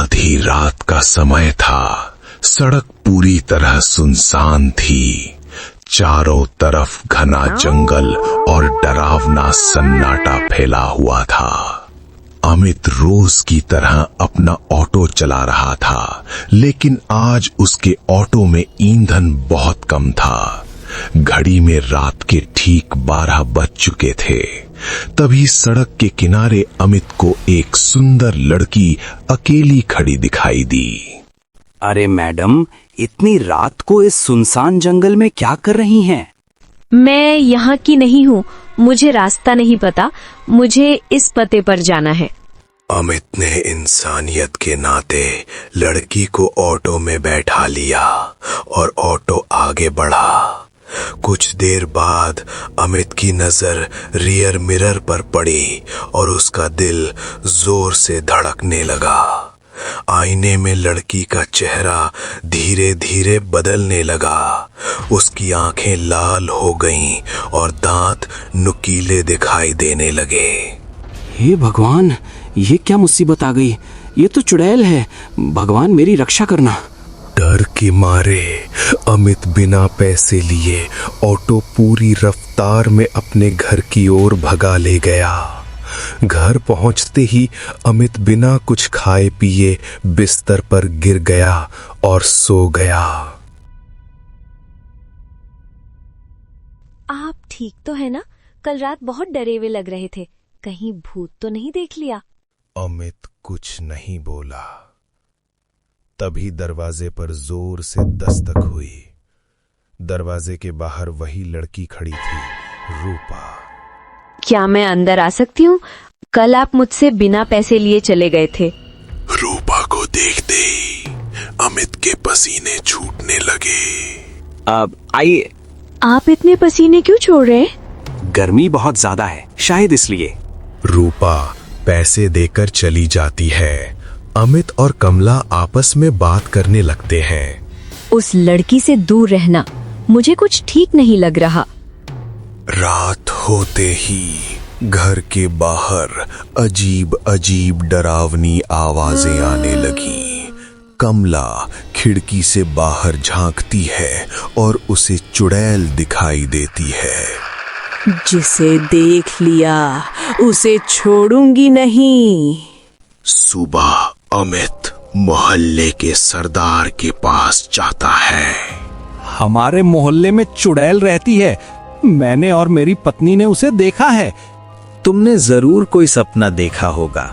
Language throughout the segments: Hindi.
आधी रात का समय था। सड़क पूरी तरह सुनसान थी। चारों तरफ घना जंगल और डरावना सन्नाटा फैला हुआ था। अमित रोज की तरह अपना ऑटो चला रहा था, लेकिन आज उसके ऑटो में ईंधन बहुत कम था। घड़ी में रात के ठीक 12 बज चुके थे। तभी सड़क के किनारे अमित को एक सुंदर लड़की अकेली खड़ी दिखाई दी। अरे मैडम, इतनी रात को इस सुनसान जंगल में क्या कर रही हैं? मैं यहाँ की नहीं हूँ, मुझे रास्ता नहीं पता, मुझे इस पते पर जाना है। अमित ने इंसानियत के नाते लड़की को ऑटो में बैठा लिया और ऑटो आगे बढ़ा। कुछ देर बाद अमित की नजर रियर मिरर पर पड़ी और उसका दिल जोर से धड़कने लगा। आईने में लड़की का चेहरा धीरे धीरे बदलने लगा। उसकी आंखें लाल हो गईं और दांत नुकीले दिखाई देने लगे। हे भगवान, ये क्या मुसीबत आ गई? ये तो चुड़ैल है। भगवान मेरी रक्षा करना। डर के मारे अमित बिना पैसे लिए ऑटो पूरी रफ्तार में अपने घर की ओर भगा ले गया। घर पहुंचते ही अमित बिना कुछ खाए पिए बिस्तर पर गिर गया और सो गया। आप ठीक तो है ना? कल रात बहुत डरे हुए लग रहे थे, कहीं भूत तो नहीं देख लिया? अमित कुछ नहीं बोला। तभी दरवाजे पर जोर से दस्तक हुई। दरवाजे के बाहर वही लड़की खड़ी थी, रूपा। क्या मैं अंदर आ सकती हूँ? कल आप मुझसे बिना पैसे लिए चले गए थे। रूपा को देखते ही अमित के पसीने छूटने लगे। अब आइए। आप इतने पसीने क्यों छोड़ रहे हैं? गर्मी बहुत ज्यादा है, शायद इसलिए। रूपा पैसे देकर चली जाती है। अमित और कमला आपस में बात करने लगते हैं। उस लड़की से दूर रहना, मुझे कुछ ठीक नहीं लग रहा। रात होते ही घर के बाहर अजीब अजीब डरावनी आवाजें आने लगी। कमला खिड़की से बाहर झांकती है और उसे चुड़ैल दिखाई देती है। जिसे देख लिया उसे छोड़ूंगी नहीं। सुबह अमित मोहल्ले के सरदार के पास जाता है। हमारे मोहल्ले में चुड़ैल रहती है। मैंने और मेरी पत्नी ने उसे देखा है। तुमने जरूर कोई सपना देखा होगा।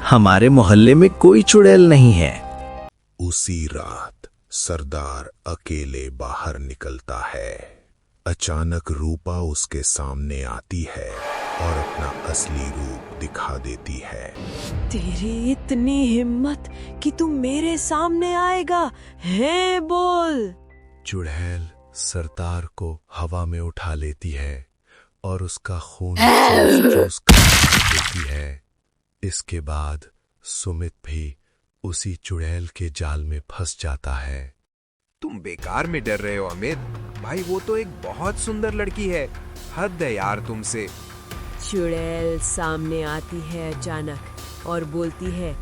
हमारे मोहल्ले में कोई चुड़ैल नहीं है। उसी रात सरदार अकेले बाहर निकलता है। अचानक रूपा उसके सामने आती है और अपना असली रूप दिखा देती है। तेरी इतनी हिम्मत कि तू मेरे सामने आएगा है? बोल। चुड़ैल सरदार को हवा में उठा लेती है और उसका खून चूस कर देती है। इसके बाद सुमित भी उसी चुड़ैल के जाल में फंस जाता है। तुम बेकार में डर रहे हो अमित भाई, वो तो एक बहुत सुंदर लड़की है। हद है यार तुमसे। चुड़ैल सामने आती है अचानक और बोलती है,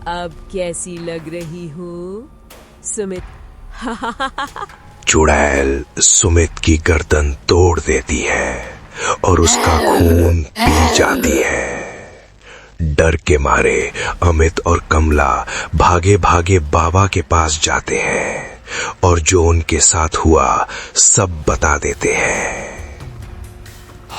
अब कैसी लग रही हूँ? सुमित चुड़ैल सुमित की गर्दन तोड़ देती है और उसका खून पी जाती है। डर के मारे अमित और कमला भागे भागे बाबा के पास जाते हैं और जो उनके साथ हुआ सब बता देते हैं।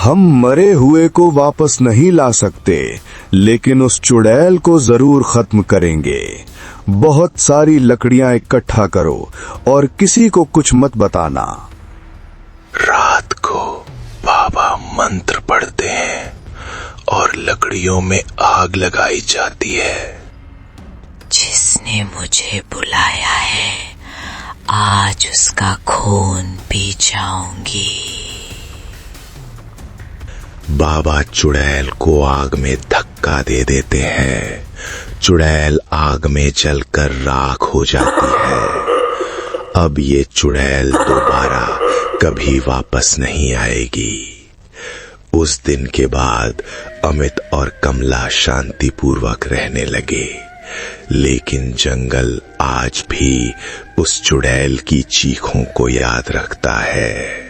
हम मरे हुए को वापस नहीं ला सकते, लेकिन उस चुड़ैल को जरूर खत्म करेंगे। बहुत सारी लकड़ियां इकट्ठा करो और किसी को कुछ मत बताना। रात को बाबा मंत्र पढ़ते हैं और लकड़ियों में आग लगाई जाती है। जिसने मुझे बुलाया है आज उसका खून पी जाऊंगी। बाबा चुड़ैल को आग में धक्का दे देते हैं। चुड़ैल आग में जलकर राख हो जाती है। अब ये चुड़ैल दोबारा कभी वापस नहीं आएगी। उस दिन के बाद अमित और कमला शांतिपूर्वक रहने लगे। लेकिन जंगल आज भी उस चुड़ैल की चीखों को याद रखता है।